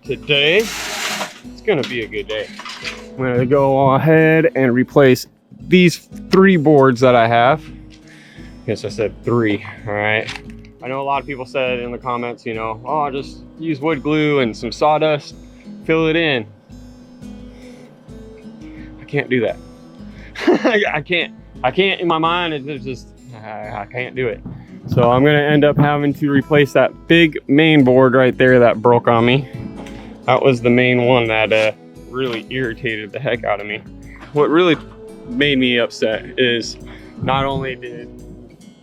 today it's gonna be a good day. I'm gonna go ahead and replace these 3 boards that I have. Yes, I said 3, all right. I know a lot of people said in the comments, you know, oh, just use wood glue and some sawdust, fill it in. I can't do that. I can't in my mind, it's just, I can't do it. So I'm gonna end up having to replace that big main board right there that broke on me. That was the main one that really irritated the heck out of me. What really made me upset is not only did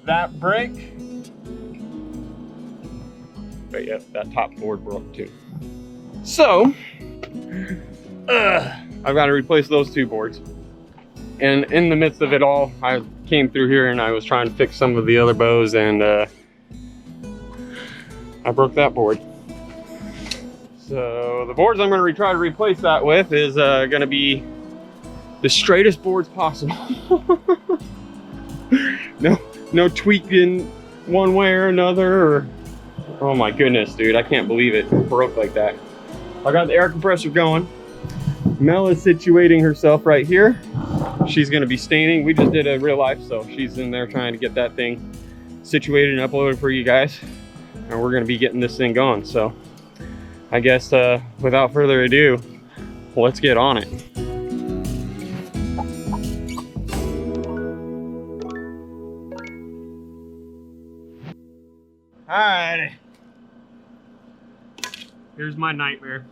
that break, but yeah, that top board broke too. So, I've got to replace those 2 boards. And in the midst of it all, I came through here and I was trying to fix some of the other bows, and I broke that board. So the boards I'm going to try to replace that with is going to be the straightest boards possible. No tweaking one way or another. Or, oh my goodness, dude, I can't believe it broke like that. I got the air compressor going. Mel is situating herself right here. She's going to be staining. We just did a real life, so she's in there trying to get that thing situated and uploaded for you guys. And we're going to be getting this thing going. So I guess without further ado, let's get on it. Alrighty. Here's my nightmare.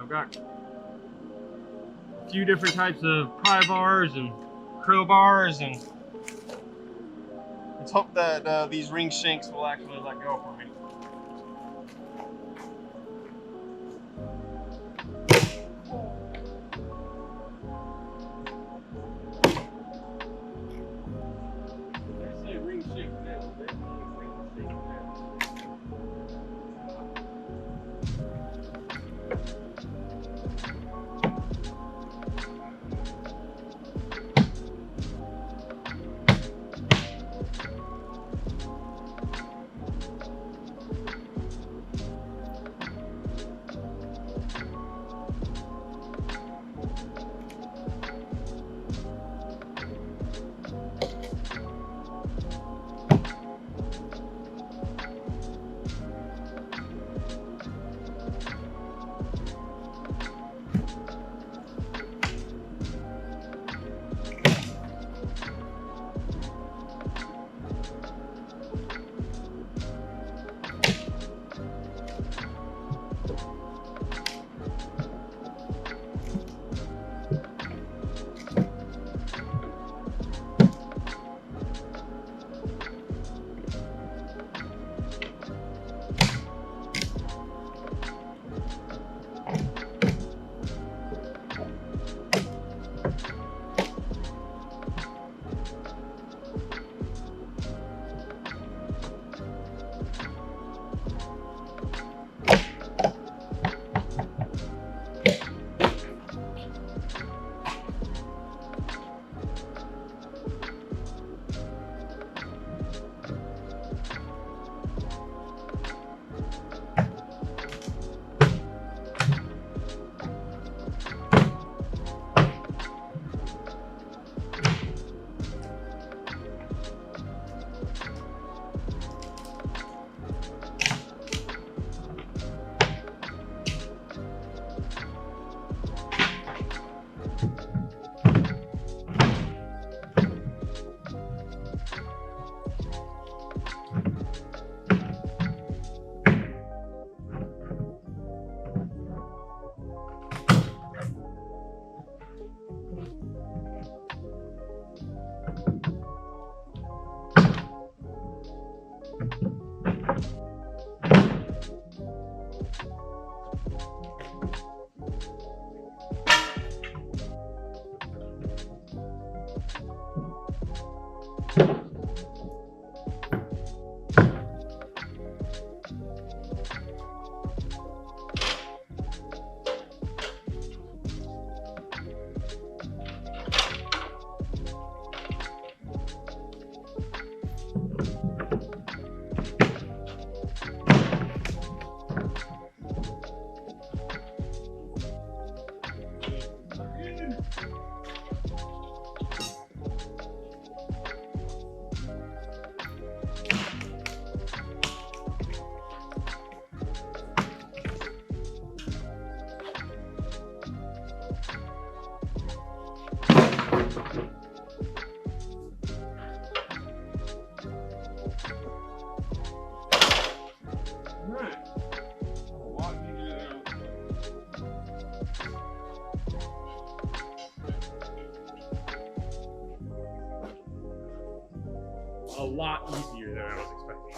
I've got a few different types of pry bars and crowbars, and let's hope that these ring shanks will actually let go for me. They say ring shank now. They mean ring shank now. lot easier than I was expecting.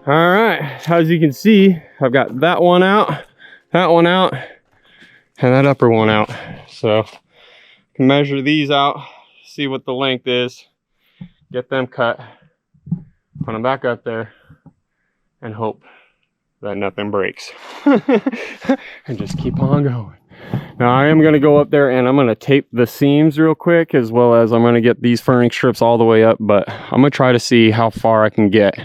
All right, as you can see, I've got that one out, and that upper one out. So I can measure these out, see what the length is, get them cut, put them back up there, and hope that nothing breaks. And just keep on going. Now I am gonna go up there and I'm gonna tape the seams real quick, as well as I'm gonna get these furring strips all the way up, but I'm gonna try to see how far I can get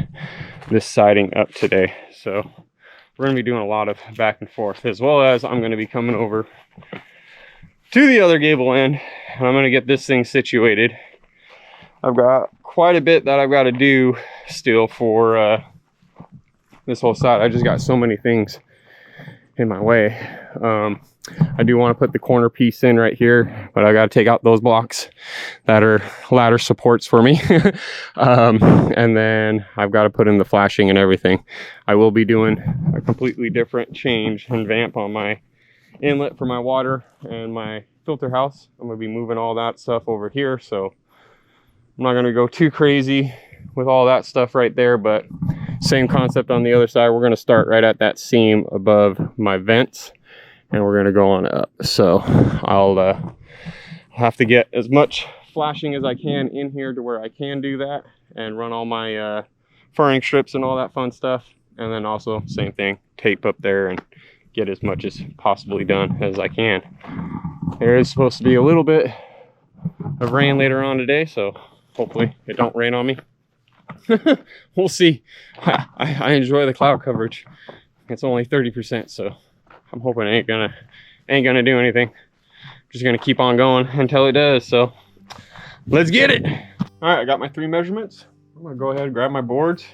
this siding up today. So we're gonna be doing a lot of back and forth, as well as I'm gonna be coming over to the other gable end and I'm gonna get this thing situated. I've got quite a bit that I've got to do still for this whole side. I just got so many things in my way. I do want to put the corner piece in right here, but I got to take out those blocks that are ladder supports for me. And then I've got to put in the flashing and everything. I will be doing a completely different change and vamp on my inlet for my water and my filter house. I'm going to be moving all that stuff over here, so I'm not going to go too crazy with all that stuff right there, but same concept on the other side. We're going to start right at that seam above my vents and we're going to go on up. So I'll have to get as much flashing as I can in here to where I can do that and run all my furring strips and all that fun stuff. And then also same thing, tape up there and get as much as possibly done as I can. There is supposed to be a little bit of rain later on today, so hopefully it don't rain on me. We'll see. I enjoy the cloud coverage. It's only 30%, so I'm hoping it ain't gonna do anything. Just gonna keep on going until it does. So let's get it. All right, I got my 3 measurements. I'm gonna go ahead and grab my boards,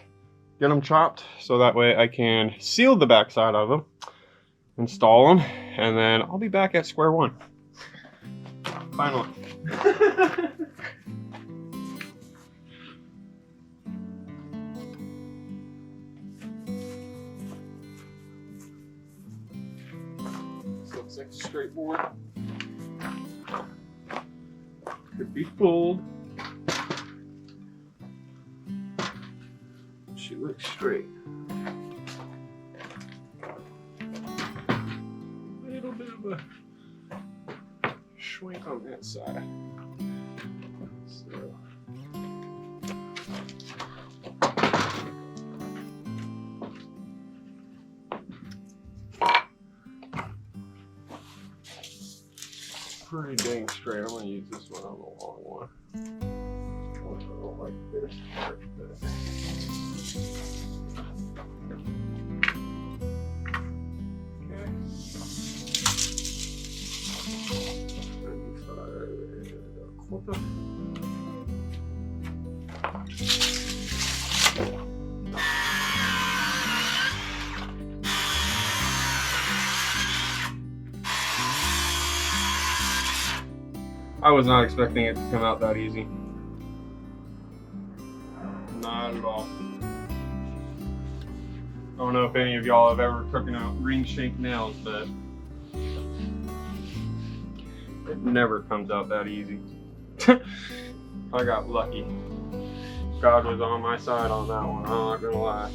get them chopped, so that way I can seal the backside of them, install them, and then I'll be back at square one. Finally. Looks like a straight board. Could be pulled. She looks straight. A little bit of a shrink on that side. So. Pretty dang straight. I'm gonna use this one on the long one. I don't like this part, but I was not expecting it to come out that easy. Not at all. I don't know if any of y'all have ever taken out ring shaped nails, but it never comes out that easy. I got lucky. God was on my side on that one, I'm not gonna lie.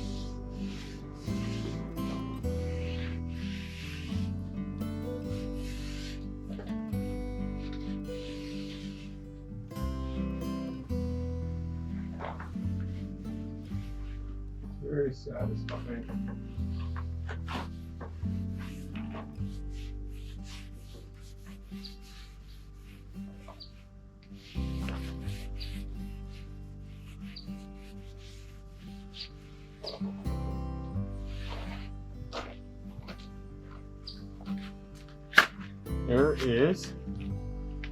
Very satisfying. There is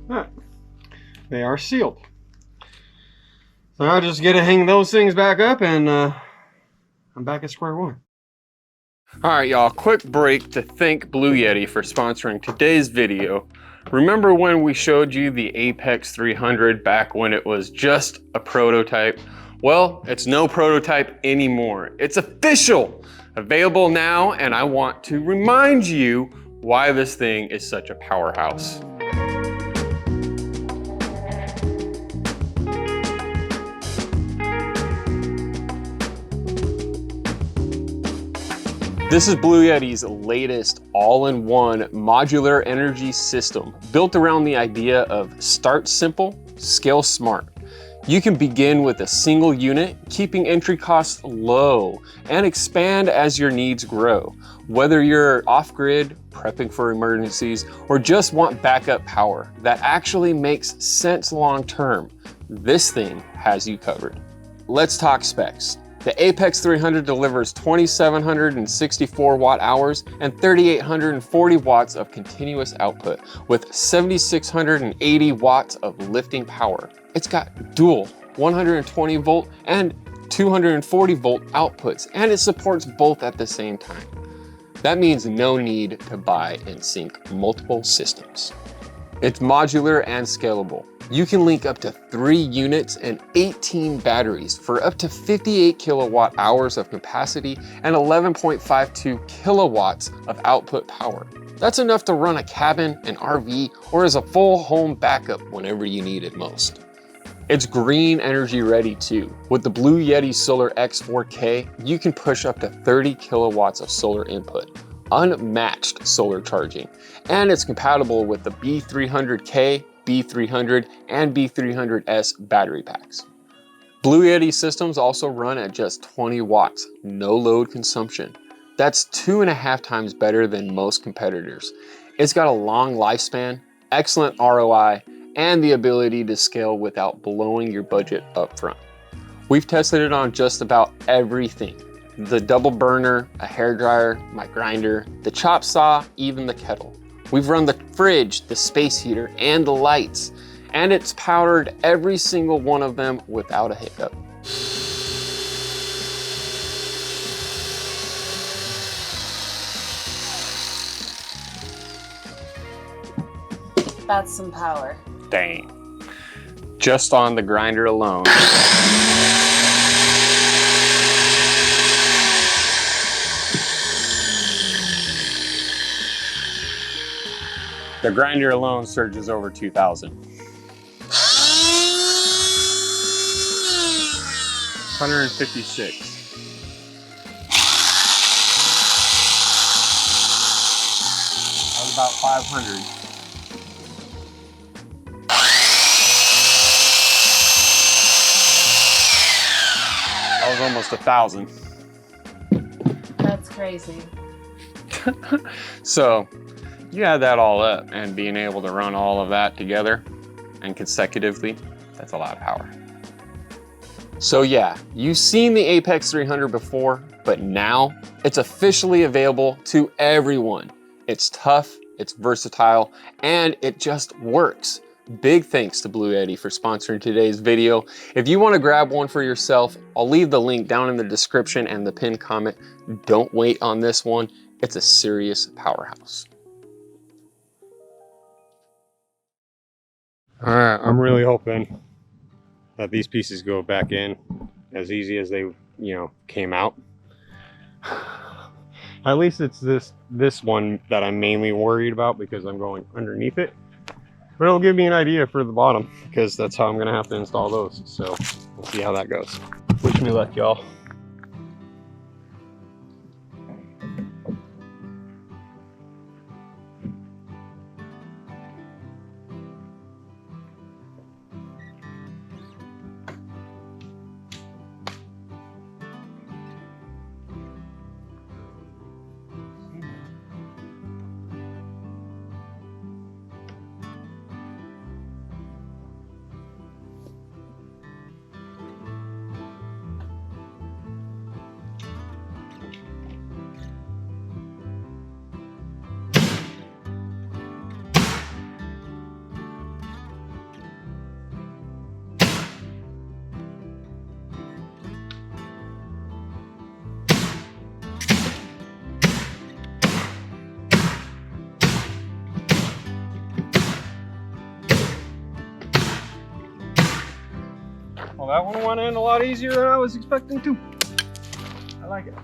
that. They are sealed. So I just get to hang those things back up and I'm back at square one. All right, y'all, quick break to thank Blue Yeti for sponsoring today's video. Remember when we showed you the Apex 300 back when it was just a prototype? Well, it's no prototype anymore. It's official, available now, and I want to remind you why this thing is such a powerhouse. This is Blue Yeti's latest all-in-one modular energy system built around the idea of start simple, scale smart. You can begin with a single unit, keeping entry costs low, and expand as your needs grow. Whether you're off-grid, prepping for emergencies, or just want backup power that actually makes sense long-term, this thing has you covered. Let's talk specs. The Apex 300 delivers 2,764 watt hours and 3,840 watts of continuous output with 7,680 watts of lifting power. It's got dual 120 volt and 240 volt outputs, and it supports both at the same time. That means no need to buy and sync multiple systems. It's modular and scalable. You can link up to 3 units and 18 batteries for up to 58 kilowatt hours of capacity and 11.52 kilowatts of output power. That's enough to run a cabin, an RV, or as a full home backup whenever you need it most. It's green energy ready too. With the Blue Yeti Solar X4K, you can push up to 30 kilowatts of solar input, unmatched solar charging, and it's compatible with the B300K, B300, and B300S battery packs. Blue Yeti systems also run at just 20 watts, no load consumption. That's 2.5 times better than most competitors. It's got a long lifespan, excellent ROI, and the ability to scale without blowing your budget up front. We've tested it on just about everything. The double burner, a hairdryer, my grinder, the chop saw, even the kettle. We've run the fridge, the space heater, and the lights, and it's powered every single one of them without a hiccup. That's some power. Dang. Just on the grinder alone. The grinder alone surges over 2,000. 156. That was about 500. That was almost 1,000. That's crazy. So, you add that all up, and being able to run all of that together and consecutively, that's a lot of power. So yeah, you've seen the Apex 300 before, but now it's officially available to everyone. It's tough, it's versatile, and it just works. Big thanks to Blue Yeti for sponsoring today's video. If you want to grab one for yourself, I'll leave the link down in the description and the pinned comment. Don't wait on this one. It's a serious powerhouse. All right, I'm really hoping that these pieces go back in as easy as they, came out. At least it's this one that I'm mainly worried about because I'm going underneath it. But it'll give me an idea for the bottom because that's how I'm gonna have to install those. So we'll see how that goes. Wish me luck, y'all. Well, that one went in a lot easier than I was expecting to. I like it.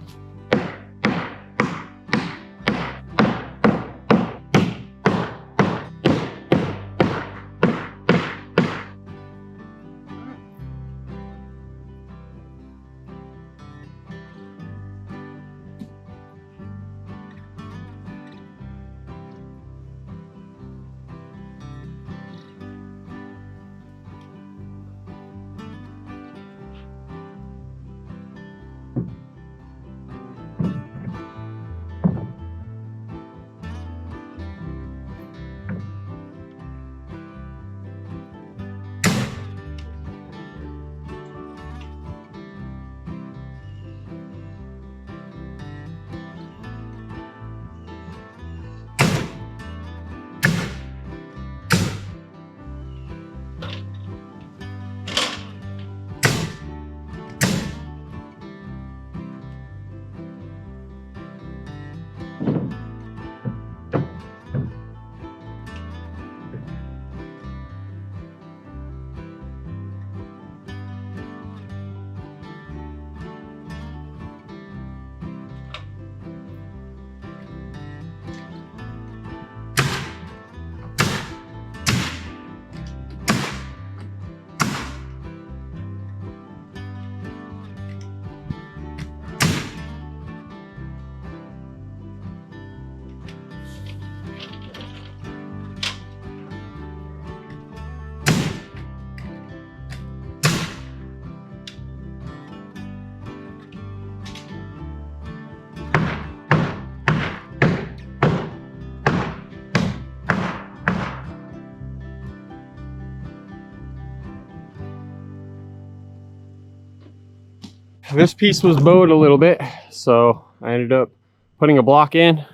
This piece was bowed a little bit, so I ended up putting a block in.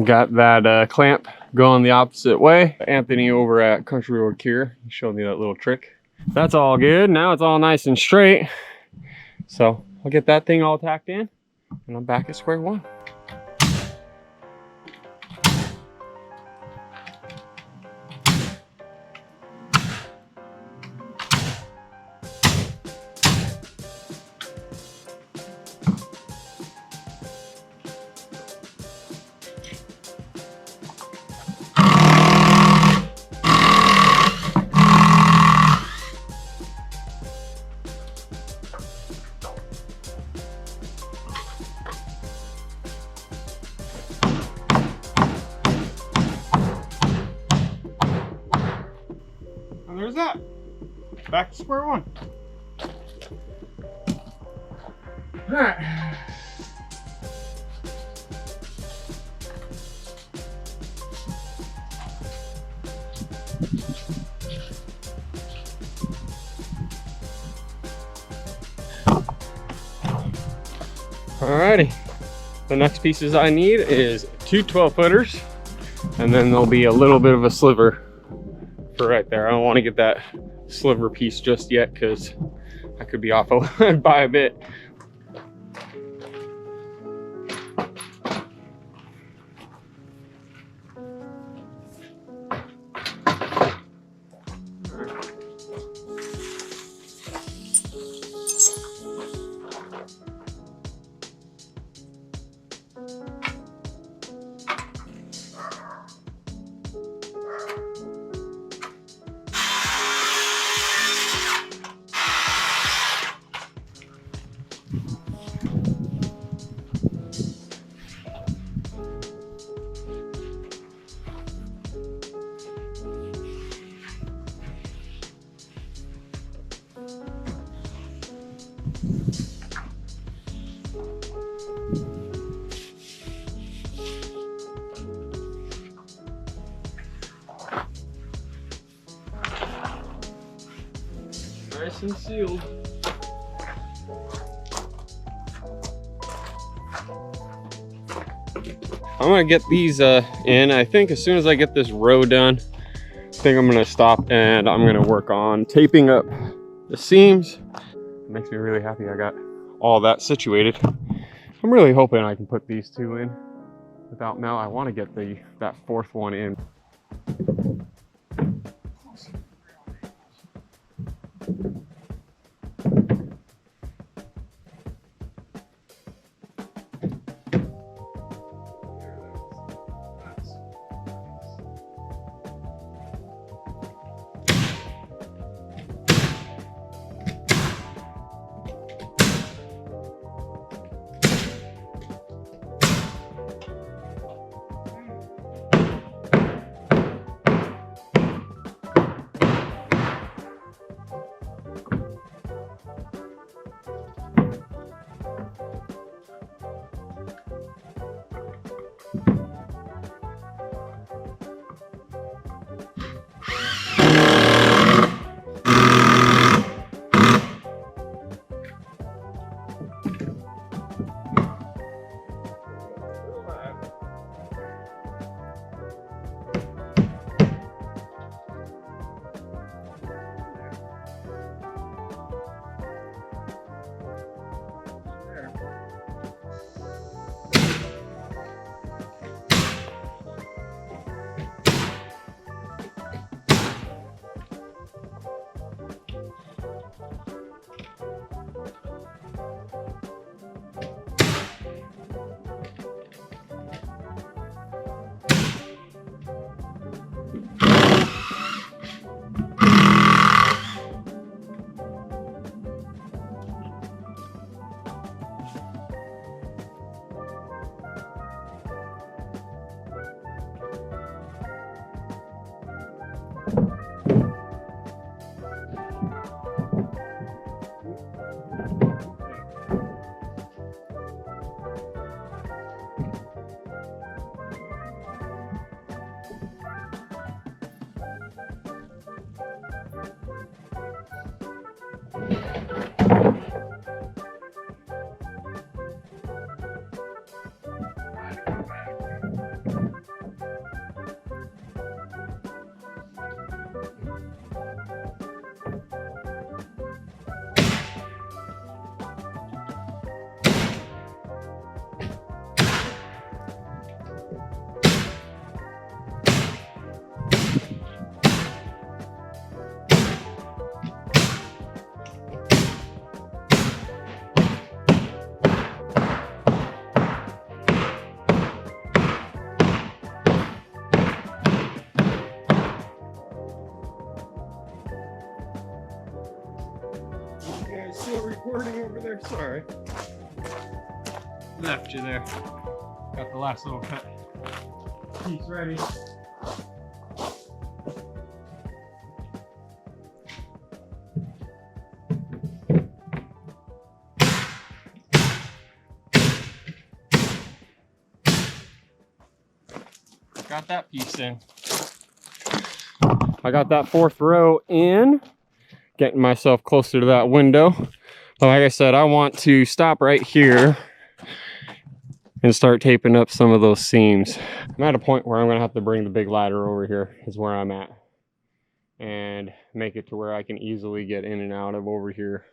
Got that clamp going the opposite way. Anthony over at Country Road Cure, he showed me that little trick. That's all good. Now it's all nice and straight. So I'll get that thing all tacked in and I'm back at square one. And there's that. Back to square one. All right. Alrighty. The next pieces I need is two 12-footers, and then there'll be a little bit of a sliver for right there. I don't want to get that sliver piece just yet because I could be off by a bit. Nice and sealed. I'm gonna get these in. I think as soon as I get this row done, I think I'm gonna stop and I'm gonna work on taping up the seams. It makes me really happy I got all that situated. I'm really hoping I can put these two in without Mel. I want to get that fourth one in. guys still recording over there? Sorry. Left you there. Got the last little cut piece ready. Got that piece in. I got that 4th row in, getting myself closer to that window. But like I said, I want to stop right here and start taping up some of those seams. I'm at a point where I'm gonna have to bring the big ladder over here, is where I'm at, and make it to where I can easily get in and out of over here.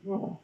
Oh.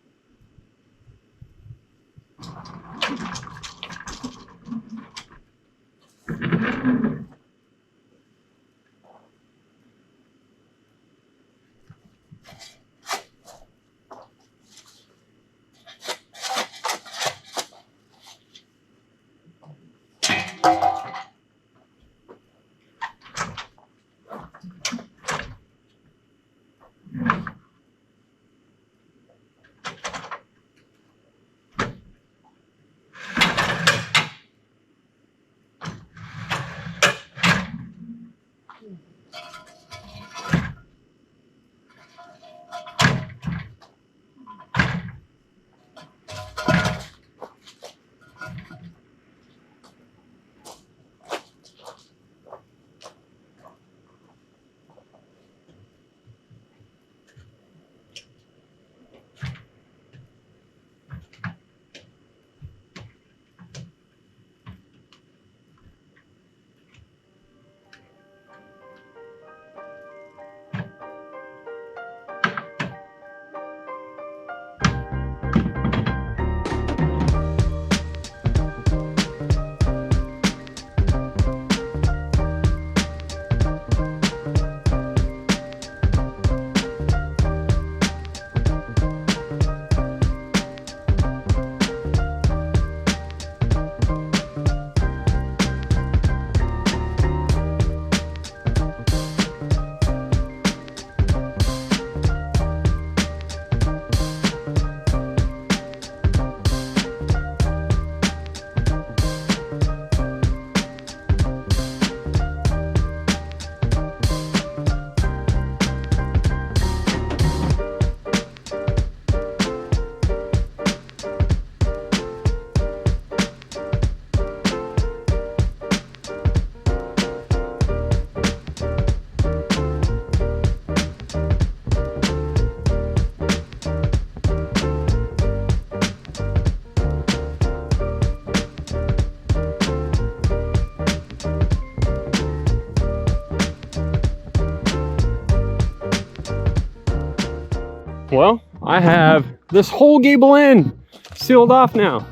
Well, I have this whole gable end sealed off now.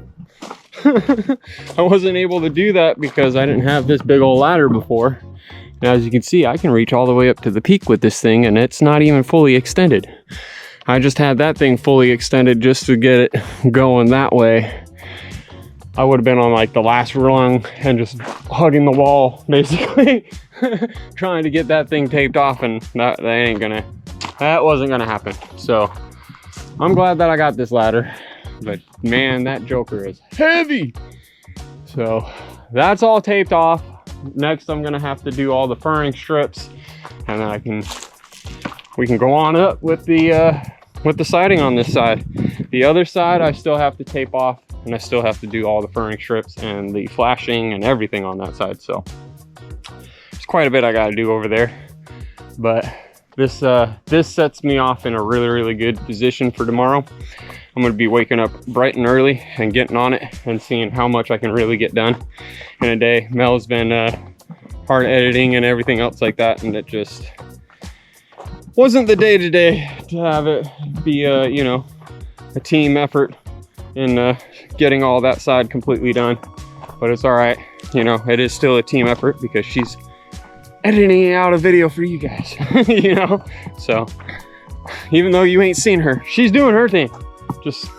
I wasn't able to do that because I didn't have this big old ladder before. And as you can see, I can reach all the way up to the peak with this thing, and it's not even fully extended. I just had that thing fully extended just to get it going that way. I would have been on like the last rung and just hugging the wall, basically, trying to get that thing taped off, and that wasn't gonna happen. So I'm glad that I got this ladder, but man, that joker is heavy. So that's all taped off. Next, I'm gonna have to do all the furring strips, and then we can go on up with the siding on this side. The other side, I still have to tape off, and I still have to do all the furring strips and the flashing and everything on that side. So it's quite a bit I got to do over there, but this sets me off in a really good position for tomorrow. I'm gonna be waking up bright and early and getting on it and seeing how much I can really get done in a day. Mel's been hard editing and everything else like that, and it just wasn't the day today to have it be you know, a team effort in getting all that side completely done. But it's all right, you know, it is still a team effort because she's editing out a video for you guys. You know, so even though you ain't seen her, she's doing her thing. Just,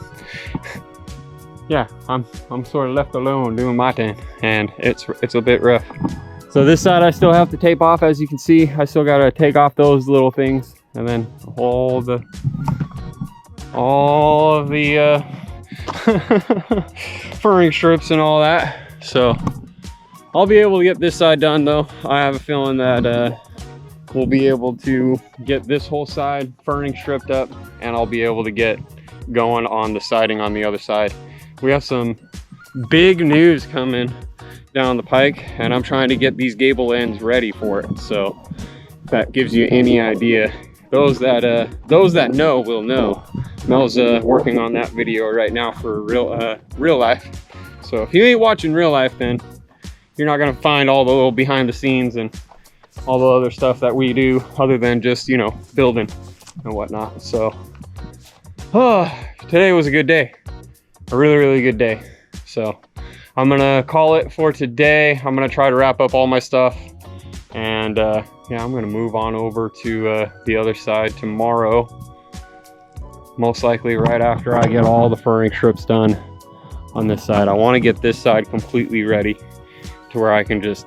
yeah, I'm sort of left alone doing my thing, and it's a bit rough. So this side I still have to tape off. As you can see, I still gotta take off those little things, and then all of the furring strips and all that. So I'll be able to get this side done though. I have a feeling that we'll be able to get this whole side furring stripped up, and I'll be able to get going on the siding on the other side. We have some big news coming down the pike, and I'm trying to get these gable ends ready for it. So if that gives you any idea, those that know will know. Mel's working on that video right now for real life. So if you ain't watching real life, then you're not gonna find all the little behind the scenes and all the other stuff that we do other than just, you know, building and whatnot. So today was a good day, a really good day. So I'm gonna call it for today. I'm gonna try to wrap up all my stuff, and yeah, I'm gonna move on over to the other side tomorrow, most likely right after I get all the furring strips done on this side. I want to get this side completely ready to where I can just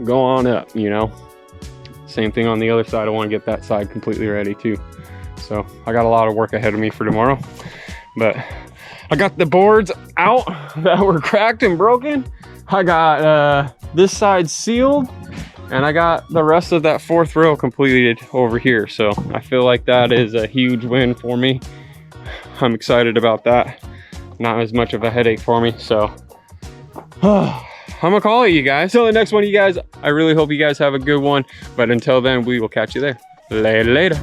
go on up, you know. Same thing on the other side. I want to get that side completely ready too. So I got a lot of work ahead of me for tomorrow, but I got the boards out that were cracked and broken. I got this side sealed, and I got the rest of that 4th row completed over here. So I feel like that is a huge win for me. I'm excited about that. Not as much of a headache for me. So I'm gonna call it, you guys. Till the next one, you guys, I really hope you guys have a good one. But until then, we will catch you there. Later.